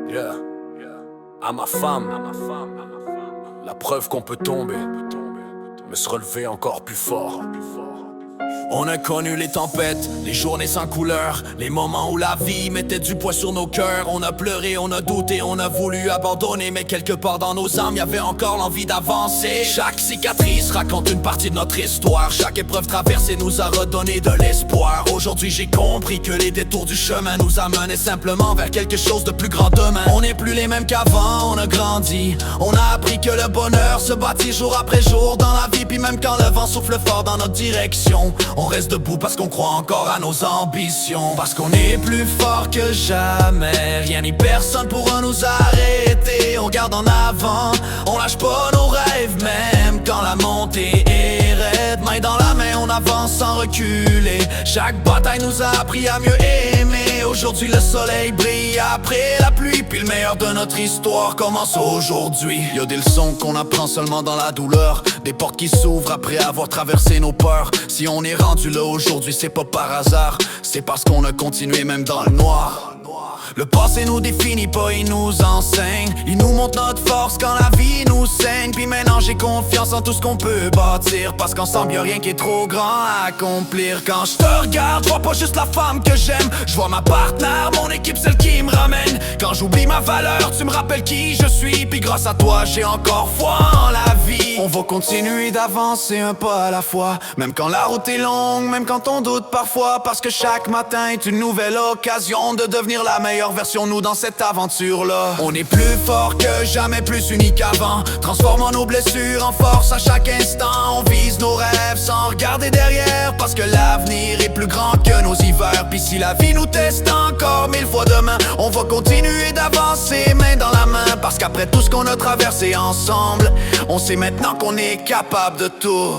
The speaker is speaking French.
Yeah. À ma femme, la preuve qu'on peut tomber, mais se relever encore plus fort. On a connu les tempêtes, les journées sans couleur, les moments où la vie mettait du poids sur nos cœurs. On a pleuré, on a douté, on a voulu abandonner, mais quelque part dans nos âmes, y avait encore l'envie d'avancer. Chaque cicatrice raconte une partie de notre histoire. Chaque épreuve traversée nous a redonné de l'espoir. Aujourd'hui j'ai compris que les détours du chemin nous amenaient simplement vers quelque chose de plus grand demain. On n'est plus les mêmes qu'avant, on a grandi. On a appris que le bonheur se bâtit jour après jour dans la vie. Puis même quand le vent souffle fort dans notre direction, on reste debout parce qu'on croit encore à nos ambitions. Parce qu'on est plus fort que jamais, rien ni personne pourra nous arrêter. On garde en avant, on lâche pas nos rêves, même quand la montée est raide. Main dans la main, on avance sans reculer. Chaque bataille nous a appris à mieux aimer. Aujourd'hui le soleil brille après la pluie, puis le meilleur de notre histoire commence aujourd'hui. Y'a des leçons qu'on apprend seulement dans la douleur, des portes qui s'ouvrent après avoir traversé nos peurs. Si on est rendu là aujourd'hui, c'est pas par hasard, c'est parce qu'on a continué même dans le noir. Le passé nous définit pas, il nous enseigne. Il nous montre notre force quand la vie nous saigne. Puis maintenant j'ai confiance en tout ce qu'on peut bâtir, parce qu'ensemble y'a rien qui est trop grand à accomplir. Quand je te regarde, je vois pas juste la femme que j'aime, je vois ma partenaire, mon équipe, celle qui me ramène. Quand j'oublie ma valeur, tu me rappelles qui je suis. Puis grâce à toi, j'ai encore foi en la vie. On va continuer d'avancer un pas à la fois, même quand la route est longue, même quand on doute parfois. Parce que chaque matin est une nouvelle occasion de devenir la meilleure version de nous dans cette aventure-là. On est plus fort que jamais, plus unis qu'avant, transformant nos blessures en force à chaque instant. On vise nos rêves sans regarder derrière, parce que l'avenir est plus grand que nos hivers. Puis si la vie nous teste encore 1000 fois demain, on va continuer d'avancer main dans la main. Parce qu'après tout ce qu'on a traversé ensemble, on sait maintenant qu'on est capable de tout.